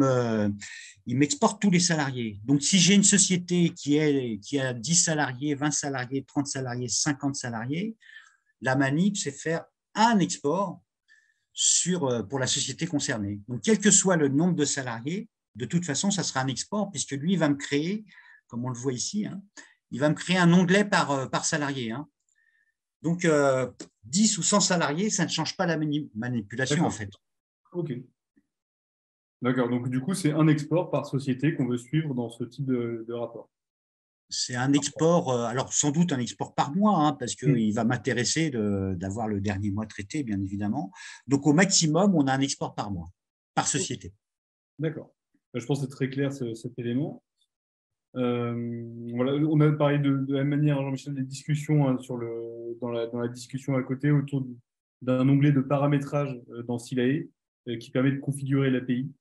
m'exporte tous les salariés. Donc, si j'ai une société qui a 10 salariés, 20 salariés, 30 salariés, 50 salariés, la manip, c'est faire un export pour la société concernée. Donc, quel que soit le nombre de salariés, de toute façon, ça sera un export, puisque lui, il va me créer, comme on le voit ici, hein, il va me créer un onglet par salarié. Hein. Donc, 10 ou 100 salariés, ça ne change pas la manipulation, en fait. OK. D'accord. Donc, du coup, c'est un export par société qu'on veut suivre dans ce type de rapport. C'est un export, alors sans doute un export par mois, hein, parce qu'il va m'intéresser d'avoir le dernier mois traité, bien évidemment. Donc, au maximum, on a un export par mois, par société. D'accord. Je pense que c'est très clair cet élément. Voilà, on a parlé de la même manière, Jean-Michel, des discussions hein, dans la discussion à côté autour d'un onglet de paramétrage dans SILAE qui permet de configurer l'API.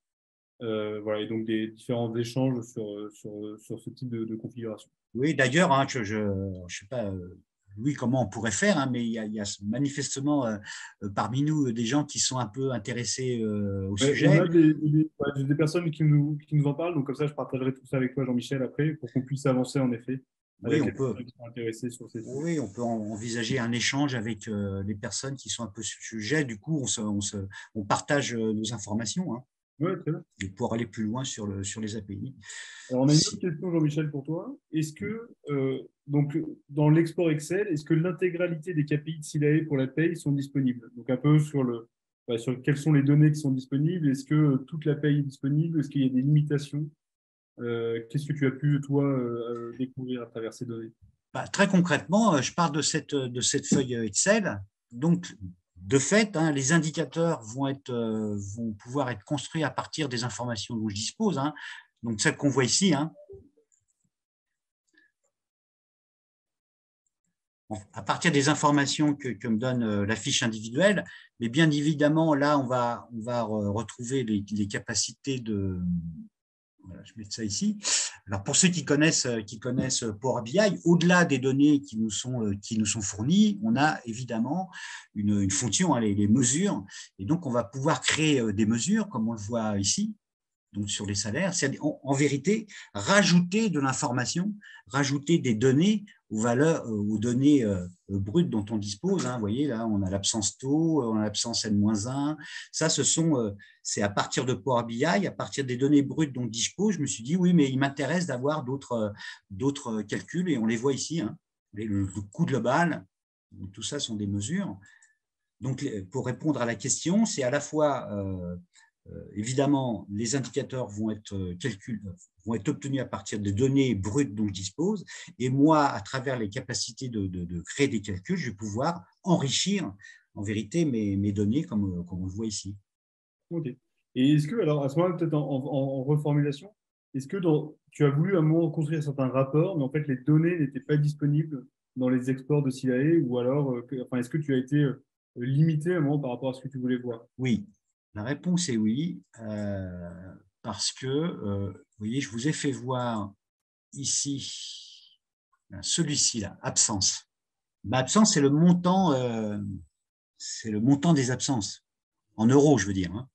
Voilà, et donc des différents échanges sur ce type de configuration. Oui, d'ailleurs, hein, je sais pas, oui, comment on pourrait faire, hein, mais il y a manifestement parmi nous des gens qui sont un peu intéressés au Ouais, on sujet. a des personnes qui nous en parlent, donc comme ça, je partagerai tout ça avec toi, Jean-Michel, après, pour qu'on puisse avancer en effet Oui, avec les personnes qui sont intéressées sur ces sujets. oui, on peut envisager un échange avec les personnes qui sont un peu sur le sujet. Du coup, on partage nos informations, hein, Ouais, très bien. et pour aller plus loin sur les API. Alors, on a une autre Si, question, Jean-Michel, pour toi. Est-ce que, donc, dans l'export Excel, est-ce que l'intégralité des KPI de SILAE pour la paye sont disponibles? Donc, un peu sur quelles sont les données qui sont disponibles. Est-ce que toute la paye est disponible? Est-ce qu'il y a des limitations? Qu'est-ce que tu as pu, toi, découvrir à travers ces données? bah, très concrètement, je pars de cette feuille Excel. Donc, de fait, hein, les indicateurs vont pouvoir être construits à partir des informations dont je dispose, hein. Donc, celle qu'on voit ici, hein, à partir des informations que me donne la fiche individuelle. Mais bien évidemment, là, on va retrouver les capacités de… Voilà, je mets ça ici. Alors, pour ceux qui connaissent Power BI, au-delà des données qui nous sont fournies, on a évidemment une fonction, hein, les mesures. Et donc, on va pouvoir créer des mesures, comme on le voit ici, donc sur les salaires, c'est en vérité rajouter de l'information, rajouter des données aux valeurs, aux données brutes dont on dispose, hein. Vous voyez, là, on a l'absence taux, on a l'absence N-1. Ça, c'est à partir de Power BI, à partir des données brutes dont je dispose, je me suis dit, oui, mais il m'intéresse d'avoir d'autres calculs, et on les voit ici, hein. Le coût global, tout ça sont des mesures. Donc, pour répondre à la question, c'est à la fois évidemment, les indicateurs vont être obtenus à partir des données brutes dont je dispose. Et moi, à travers les capacités de créer des calculs, je vais pouvoir enrichir en vérité mes données comme on le voit ici. Ok. Et est-ce que, alors, à ce moment-là, peut-être en reformulation, est-ce que tu as voulu à un moment construire certains rapports, mais en fait, les données n'étaient pas disponibles dans les exports de SILAE, ou alors, enfin, est-ce que tu as été limité à un moment par rapport à ce que tu voulais voir? Oui, la réponse est oui, parce que, vous voyez, je vous ai fait voir ici celui-ci, là, absence. Absence, c'est le montant des absences, en euros, je veux dire, hein.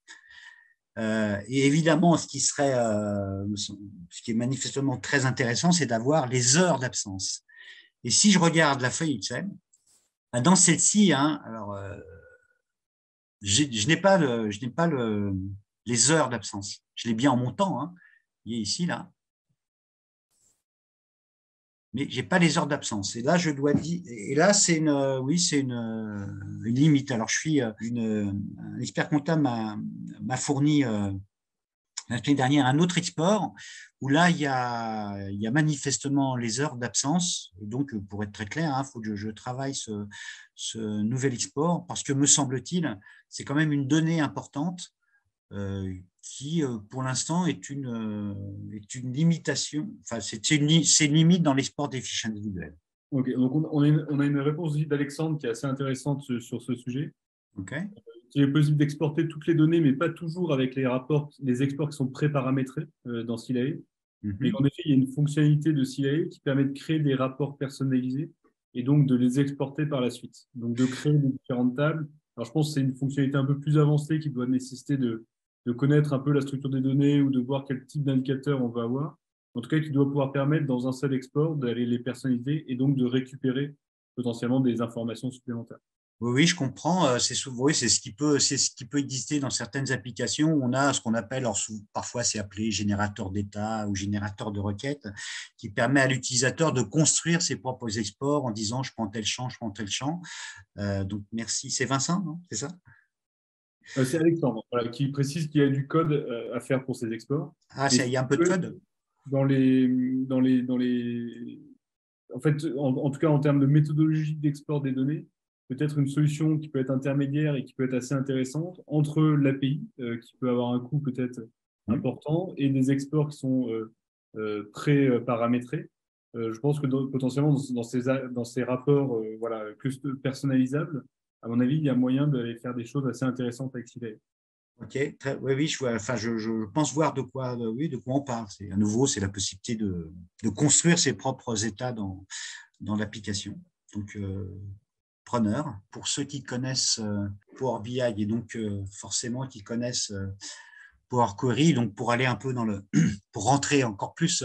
Et évidemment, ce qui est manifestement très intéressant, c'est d'avoir les heures d'absence. Et si je regarde la feuille Excel, dans celle-ci, hein, alors, je n'ai pas, les heures d'absence. Je l'ai bien en montant, hein. Il est ici, là. Mais je n'ai pas les heures d'absence. Et là, je dois dire, et là, c'est une limite. Alors, un expert comptable m'a fourni l'année dernière un autre export où là, il y a manifestement les heures d'absence. Et donc, pour être très clair, il faut que je travaille ce nouvel export parce que, me semble-t-il, c'est quand même une donnée importante qui, pour l'instant, est une limitation. Enfin, c'est une limite dans l'export des fiches individuelles. Ok, donc on a une réponse aussi d'Alexandre qui est assez intéressante sur ce sujet. Okay. Il est possible d'exporter toutes les données, mais pas toujours avec les exports qui sont pré-paramétrés dans SILAE. Mais Mm-hmm. en effet, il y a une fonctionnalité de SILAE qui permet de créer des rapports personnalisés et donc de les exporter par la suite. Donc de créer des différentes tables. Alors je pense que c'est une fonctionnalité un peu plus avancée qui doit nécessiter de connaître un peu la structure des données ou de voir quel type d'indicateur on va avoir. En tout cas, qui doit pouvoir permettre dans un seul export d'aller les personnaliser et donc de récupérer potentiellement des informations supplémentaires. Oui, oui, je comprends. C'est souvent, oui, c'est ce qui peut exister dans certaines applications où on a ce qu'on appelle, alors parfois c'est appelé générateur d'état ou générateur de requêtes, qui permet à l'utilisateur de construire ses propres exports en disant je prends tel champ, je prends tel champ. Donc merci. C'est Vincent, non? C'est ça? C'est Alexandre voilà, qui précise qu'il y a du code à faire pour ces exports. Ah, Et il y a un peu de code. dans les, en fait, en tout cas en termes de méthodologie d'export des données, peut-être une solution qui peut être intermédiaire et qui peut être assez intéressante entre l'API, qui peut avoir un coût peut-être important, et des exports qui sont pré-paramétrés. Je pense que potentiellement dans ces rapports voilà, personnalisables, à mon avis, il y a moyen d'aller faire des choses assez intéressantes avec Silay. Ok, oui, oui, enfin, je pense voir oui, de quoi on parle. À nouveau, c'est la possibilité de construire ses propres états dans l'application. donc preneur. Pour ceux qui connaissent Power BI et donc forcément qui connaissent Power Query, donc pour aller un peu pour rentrer encore plus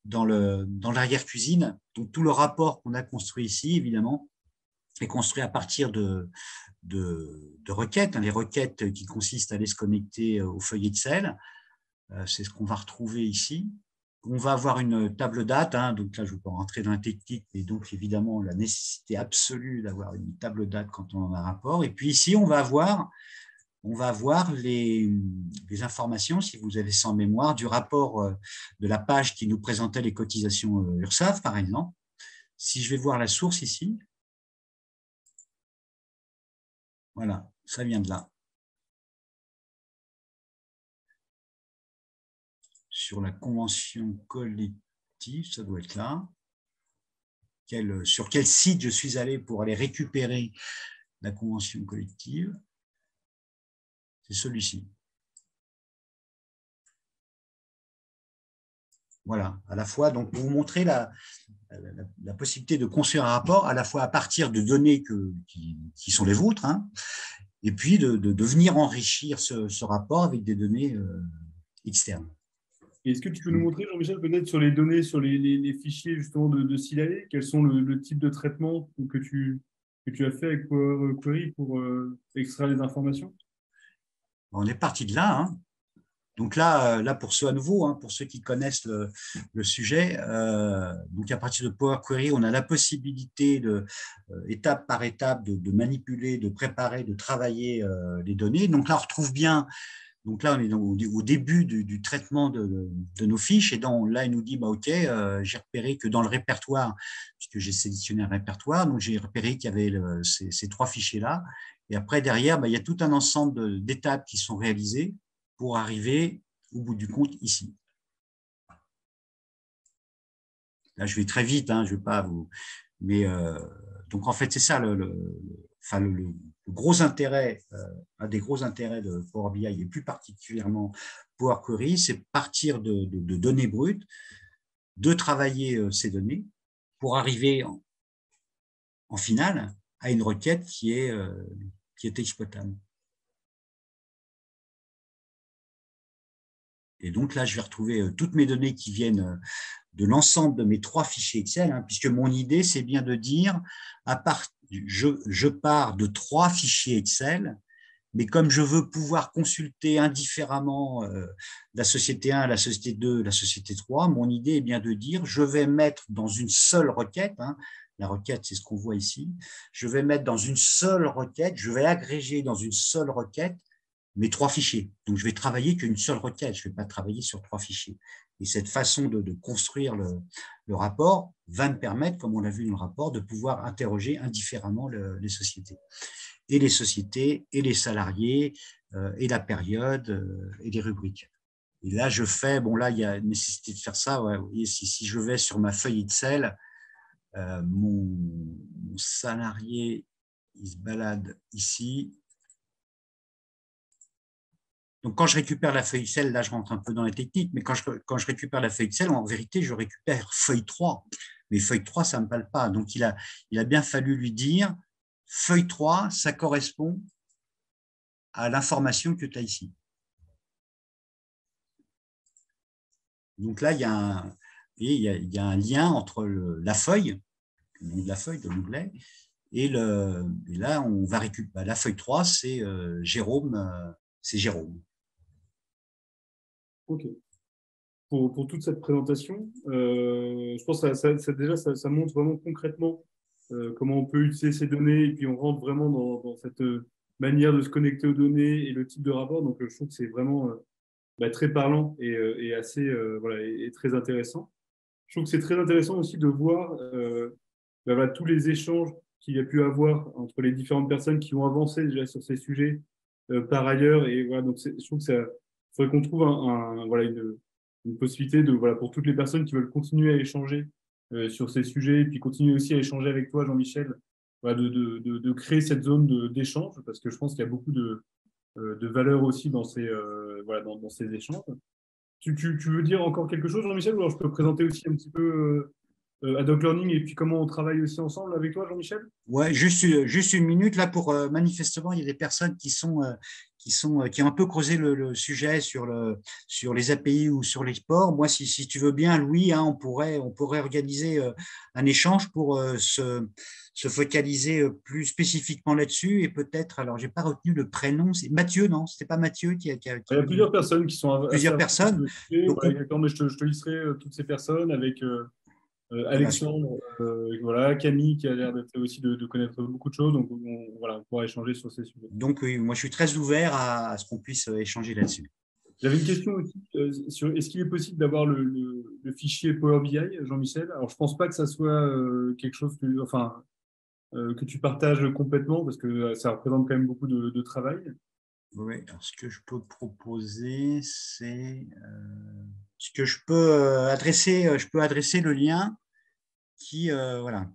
dans l'arrière-cuisine. Donc tout le rapport qu'on a construit ici, évidemment, est construit à partir de requêtes, les requêtes qui consistent à aller se connecter aux feuilles Excel. C'est ce qu'on va retrouver ici. On va avoir une table date, donc là je ne vais pas rentrer dans la technique, mais donc évidemment la nécessité absolue d'avoir une table date quand on a un rapport. Et puis ici, on va avoir les informations, si vous avez ça en mémoire, du rapport de la page qui nous présentait les cotisations URSSAF, par exemple. Si je vais voir la source ici, voilà, ça vient de là. Sur la convention collective, ça doit être là. Sur quel site je suis allé pour aller récupérer la convention collective? C'est celui-ci. Voilà, à la fois, donc, pour vous montrer la possibilité de construire un rapport, à la fois à partir de données qui sont les vôtres, et puis de venir enrichir ce rapport avec des données externes. Est-ce que tu peux nous montrer, Jean-Michel, peut-être sur les données, sur les fichiers justement de Silae, quels sont le type de traitement que tu as fait avec Power Query pour extraire les informations? On est parti de là. Donc là, pour ceux à nouveau, pour ceux qui connaissent le sujet, donc à partir de Power Query, on a la possibilité étape par étape de manipuler, de préparer, de travailler les données. Donc là, on retrouve bien. Donc là, on est au début du traitement de nos fiches. Et là, il nous dit, OK, j'ai repéré que dans le répertoire, puisque j'ai sélectionné un répertoire, donc j'ai repéré qu'il y avait ces 3 fichiers-là. Et après, derrière, il y a tout un ensemble d'étapes qui sont réalisées pour arriver au bout du compte ici. Là, je vais très vite, je ne vais pas vous… Mais donc, en fait, c'est ça le gros intérêt, un des gros intérêts de Power BI et plus particulièrement Power Query, c'est partir de données brutes, de travailler ces données pour arriver en finale à une requête qui est exploitable. Et donc là, je vais retrouver toutes mes données qui viennent de l'ensemble de mes 3 fichiers Excel, puisque mon idée, c'est bien de dire, je pars de 3 fichiers Excel, mais comme je veux pouvoir consulter indifféremment la société 1, la société 2, la société 3, mon idée est bien de dire, je vais mettre dans une seule requête, la requête, c'est ce qu'on voit ici, je vais mettre dans une seule requête, je vais agréger dans une seule requête mes 3 fichiers. Donc, je vais travailler qu'une seule requête, je ne vais pas travailler sur 3 fichiers. Et cette façon de construire le rapport va me permettre, comme on l'a vu dans le rapport, de pouvoir interroger indifféremment les sociétés. Et les sociétés, et les salariés, et la période, et les rubriques. Et là, je fais, là, il y a nécessité de faire ça. Ouais. Vous voyez, si je vais sur ma feuille Excel, mon salarié, il se balade ici. Donc, quand je récupère la feuille Excel, là, je rentre un peu dans la technique, mais quand je récupère la feuille Excel, en vérité, je récupère feuille 3. Mais feuille 3, ça ne me parle pas. Donc, il a bien fallu lui dire, feuille 3, ça correspond à l'information que tu as ici. Donc là, il y a un lien entre la feuille, le nom de la feuille, de l'onglet, et là, on va récupérer. La feuille 3, c'est Jérôme. C'est Jérôme. OK. Pour toute cette présentation, je pense que ça montre vraiment concrètement comment on peut utiliser ces données et puis on rentre vraiment dans cette manière de se connecter aux données et le type de rapport. Donc, je trouve que c'est vraiment très parlant et assez voilà, et très intéressant. Je trouve que c'est très intéressant aussi de voir voilà, tous les échanges qu'il y a pu avoir entre les différentes personnes qui ont avancé déjà sur ces sujets par ailleurs. Et voilà, donc je trouve que ça faudrait qu'on trouve voilà, une possibilité voilà, pour toutes les personnes qui veulent continuer à échanger sur ces sujets et puis continuer aussi à échanger avec toi, Jean-Michel, voilà, de créer cette zone d'échange parce que je pense qu'il y a beaucoup de valeur aussi dans voilà, dans ces échanges. Tu veux dire encore quelque chose, Jean-Michel, ou alors je peux présenter aussi un petit peu Adoc Learning et puis comment on travaille aussi ensemble avec toi, Jean-Michel? Ouais, juste une minute là pour manifestement, il y a des personnes qui ont un peu creusé le sujet sur les API ou sur les sports. Moi, si tu veux bien, Louis, hein, on pourrait organiser un échange pour se focaliser plus spécifiquement là-dessus et peut-être, alors j'ai pas retenu le prénom, c'est Mathieu, non? C'était pas Mathieu Il y a plusieurs personnes qui sont assez plusieurs avancées sur personnes. le sujet. Donc, Voilà, exactement, mais je te listerai toutes ces personnes avec voilà, Alexandre, voilà, Camille qui a l'air d'être aussi de connaître beaucoup de choses. Donc voilà, on pourra échanger sur ces sujets. donc oui, moi je suis très ouvert à ce qu'on puisse échanger là-dessus. J'avais une question aussi sur est-ce qu'il est possible d'avoir le fichier Power BI, Jean-Michel? Alors, je pense pas que ça soit quelque chose enfin, que tu partages complètement parce que ça représente quand même beaucoup de travail. Oui, alors ce que je peux proposer, c'est ce que je peux adresser le lien voilà,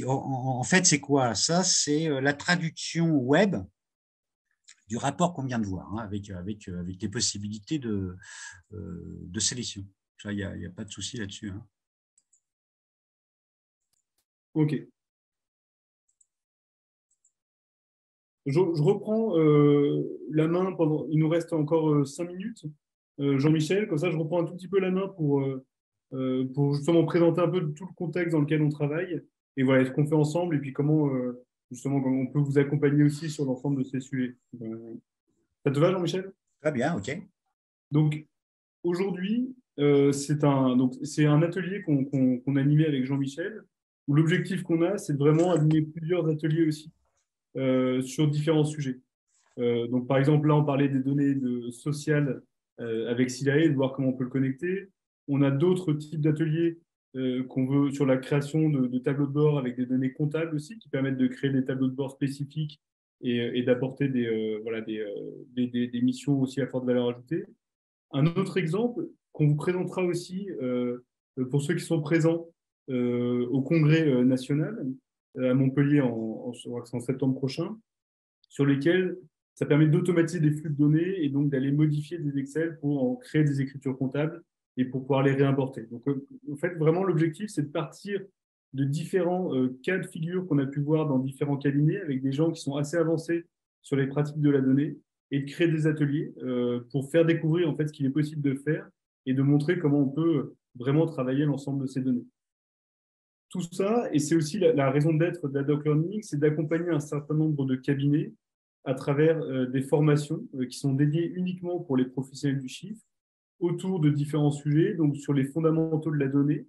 en fait, c'est quoi? Ça, c'est la traduction web du rapport qu'on vient de voir, hein, avec les possibilités de sélection. Ça, il y a pas de souci là-dessus, hein. Ok. Je reprends la main pendant. Il nous reste encore 5 minutes, Jean-Michel. Comme ça, je reprends un tout petit peu la main pour justement présenter un peu tout le contexte dans lequel on travaille et voilà ce qu'on fait ensemble et puis comment justement comment on peut vous accompagner aussi sur l'ensemble de ces sujets. Ça te va, Jean-Michel? Très bien, OK. Donc aujourd'hui, c'est un atelier qu'on a animé avec Jean-Michel où l'objectif qu'on a, c'est de vraiment animer plusieurs ateliers aussi sur différents sujets. Donc, par exemple, là, on parlait des données sociales avec Silae, de voir comment on peut le connecter. On a d'autres types d'ateliers qu'on veut sur la création de tableaux de bord avec des données comptables aussi, qui permettent de créer des tableaux de bord spécifiques et d'apporter voilà, des missions aussi à forte valeur ajoutée. Un autre exemple qu'on vous présentera aussi pour ceux qui sont présents au Congrès national à Montpellier je crois que c'est en septembre prochain, sur lesquels ça permet d'automatiser des flux de données et donc d'aller modifier des Excel pour en créer des écritures comptables et pour pouvoir les réimporter. Donc, en fait, vraiment, l'objectif, c'est de partir de différents cas de figure qu'on a pu voir dans différents cabinets avec des gens qui sont assez avancés sur les pratiques de la donnée et de créer des ateliers pour faire découvrir en fait ce qu'il est possible de faire et de montrer comment on peut vraiment travailler l'ensemble de ces données. Tout ça, et c'est aussi la raison d'être d'Adoc Learning, c'est d'accompagner un certain nombre de cabinets à travers des formations qui sont dédiées uniquement pour les professionnels du chiffre autour de différents sujets, donc sur les fondamentaux de la donnée,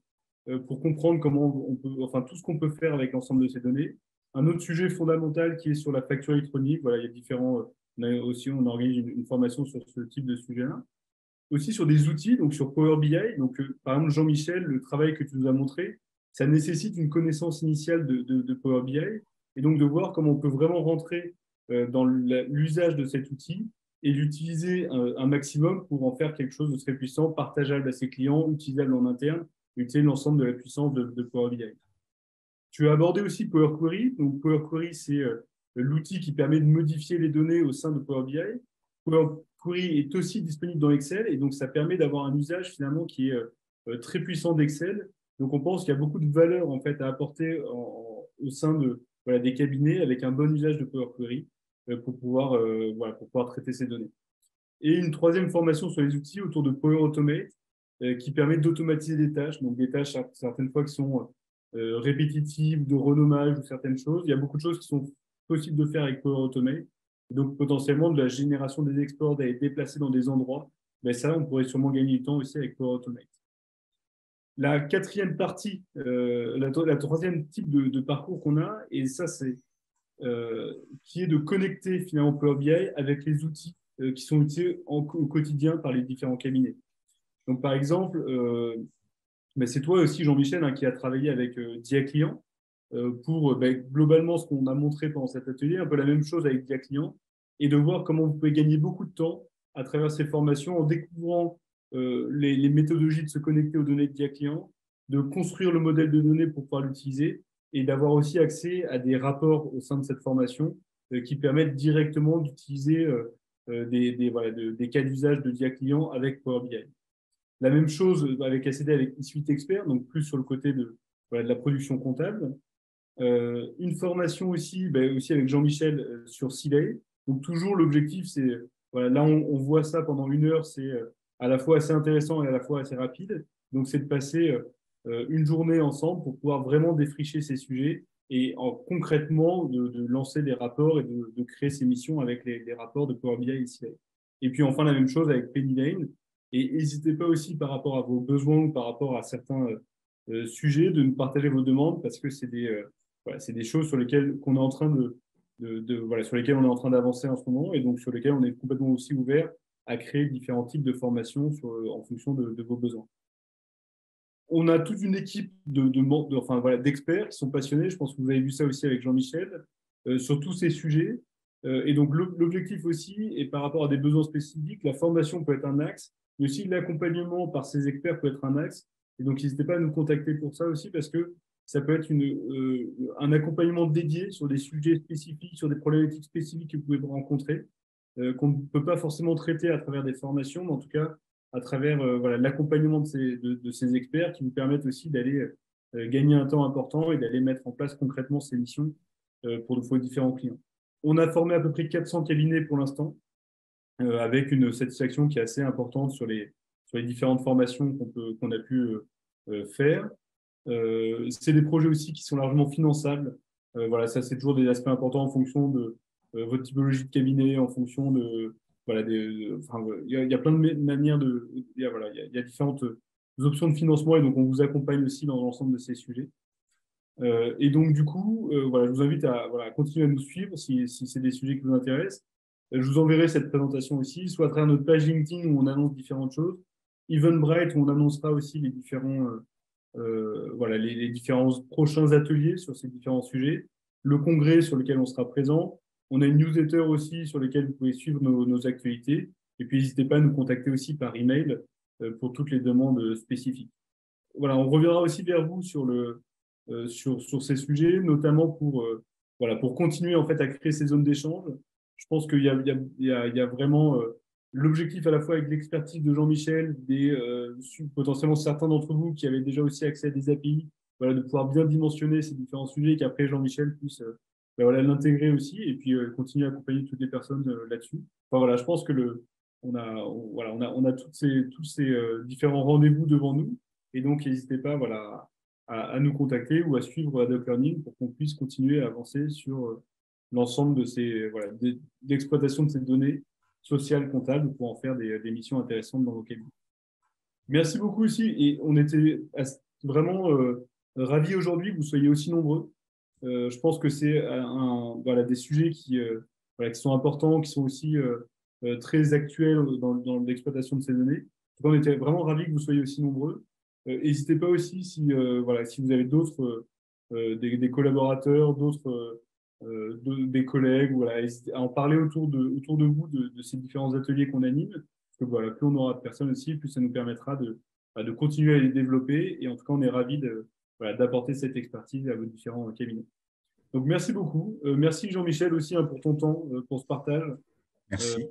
pour comprendre comment on peut, enfin tout ce qu'on peut faire avec l'ensemble de ces données. Un autre sujet fondamental qui est sur la facture électronique, voilà, il y a différents, on organise une formation sur ce type de sujet-là. Aussi sur des outils, donc sur Power BI, donc par exemple Jean-Michel, le travail que tu nous as montré, ça nécessite une connaissance initiale de Power BI et donc de voir comment on peut vraiment rentrer dans l'usage de cet outil et l'utiliser un maximum pour en faire quelque chose de très puissant, partageable à ses clients, utilisable en interne, utiliser l'ensemble de la puissance de Power BI. Tu as abordé aussi Power Query. Donc Power Query, c'est l'outil qui permet de modifier les données au sein de Power BI. Power Query est aussi disponible dans Excel et donc ça permet d'avoir un usage finalement qui est très puissant d'Excel. Donc on pense qu'il y a beaucoup de valeur en fait à apporter au sein voilà, des cabinets avec un bon usage de Power Query voilà, pour pouvoir traiter ces données. Et une troisième formation sur les outils autour de Power Automate qui permet d'automatiser des tâches, donc des tâches certaines fois qui sont répétitives, de renommage ou certaines choses. Il y a beaucoup de choses qui sont possibles de faire avec Power Automate. Donc potentiellement de la génération des exports, d'aller déplacer dans des endroits. Mais ça, on pourrait sûrement gagner du temps aussi avec Power Automate. La quatrième partie, la troisième type de parcours qu'on a, et ça c'est qui est de connecter finalement Power BI avec les outils qui sont utilisés au quotidien par les différents cabinets. Donc par exemple, mais c'est toi aussi, Jean-Michel, hein, qui a travaillé avec Dia Client pour globalement ce qu'on a montré pendant cet atelier, un peu la même chose avec Dia Client, et de voir comment vous pouvez gagner beaucoup de temps à travers ces formations en découvrant les méthodologies de se connecter aux données de Dia Client, de construire le modèle de données pour pouvoir l'utiliser et d'avoir aussi accès à des rapports au sein de cette formation qui permettent directement d'utiliser voilà, des cas d'usage de Dia Client avec Power BI. La même chose avec ACD, avec eSuite Expert, donc plus sur le côté voilà, de la production comptable. Une formation aussi, aussi avec Jean-Michel sur Silay. Donc toujours l'objectif, c'est, voilà, là on voit ça pendant 1 heure, c'est à la fois assez intéressant et à la fois assez rapide. Donc c'est de passer une journée ensemble pour pouvoir vraiment défricher ces sujets et concrètement de lancer des rapports et de créer ces missions avec les rapports de Power BI et Silay. Et puis enfin la même chose avec Penny Lane. Et n'hésitez pas aussi par rapport à vos besoins ou par rapport à certains sujets de nous partager vos demandes parce que voilà, c'est des choses sur lesquelles qu'on est en train voilà, sur lesquelles on est en train d'avancer en ce moment et donc sur lesquelles on est complètement aussi ouvert à créer différents types de formations en fonction de vos besoins. On a toute une équipe enfin, voilà, d'experts qui sont passionnés. Je pense que vous avez vu ça aussi avec Jean-Michel sur tous ces sujets. Et donc l'objectif aussi, et par rapport à des besoins spécifiques, la formation peut être un axe, mais aussi l'accompagnement par ces experts peut être un axe. Et donc n'hésitez pas à nous contacter pour ça aussi parce que ça peut être un accompagnement dédié sur des sujets spécifiques, sur des problématiques spécifiques que vous pouvez rencontrer, qu'on ne peut pas forcément traiter à travers des formations, mais en tout cas à travers voilà, l'accompagnement de ces experts qui vous permettent aussi d'aller gagner un temps important et d'aller mettre en place concrètement ces missions pour vos différents clients. On a formé à peu près 400 cabinets pour l'instant, avec une satisfaction qui est assez importante sur les différentes formations qu'on a pu faire. C'est des projets aussi qui sont largement finançables. Voilà, ça, c'est toujours des aspects importants en fonction de votre typologie de cabinet, en fonction de. Voilà, enfin, il y a plein de manières de. Voilà, il y a différentes options de financement et donc on vous accompagne aussi dans l'ensemble de ces sujets. Et donc, du coup, voilà, je vous invite à voilà, continuer à nous suivre si c'est des sujets qui vous intéressent. Je vous enverrai cette présentation aussi, soit à travers notre page LinkedIn où on annonce différentes choses, Eventbrite où on annoncera aussi les différents voilà, les différents prochains ateliers sur ces différents sujets, le congrès sur lequel on sera présent. On a une newsletter aussi sur laquelle vous pouvez suivre nos actualités. Et puis, n'hésitez pas à nous contacter aussi par email pour toutes les demandes spécifiques. Voilà, on reviendra aussi vers vous sur ces sujets, notamment voilà, pour continuer en fait, à créer ces zones d'échange. Je pense qu'il y a vraiment l'objectif à la fois avec l'expertise de Jean-Michel, potentiellement certains d'entre vous qui avaient déjà aussi accès à des API, voilà, de pouvoir bien dimensionner ces différents sujets et qu'après Jean-Michel puisse voilà, l'intégrer aussi et puis continuer à accompagner toutes les personnes là-dessus. Enfin, voilà, je pense que voilà, on a tous ces différents rendez-vous devant nous et donc n'hésitez pas voilà, à nous contacter ou à suivre Adoc Learning pour qu'on puisse continuer à avancer sur l'ensemble de voilà, d'exploitation de ces données sociales comptables pour en faire des missions intéressantes dans vos cabinets. Merci beaucoup aussi et on était vraiment ravis aujourd'hui que vous soyez aussi nombreux. Je pense que c'est voilà, des sujets voilà, qui sont importants, qui sont aussi très actuels dans l'exploitation de ces données. Donc, on était vraiment ravis que vous soyez aussi nombreux. N'hésitez pas aussi voilà, si vous avez d'autres, des collaborateurs, des collègues, voilà, à en parler autour de vous de ces différents ateliers qu'on anime. Parce que voilà, plus on aura de personnes aussi, plus ça nous permettra de continuer à les développer. Et en tout cas, on est ravis voilà, d'apporter cette expertise à vos différents cabinets. Donc, merci beaucoup. Merci Jean-Michel aussi hein, pour ton temps, pour ce partage. Merci.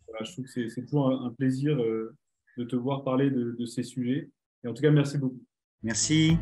Voilà, je trouve que c'est toujours un plaisir de te voir parler de ces sujets. Et en tout cas, merci beaucoup. Merci.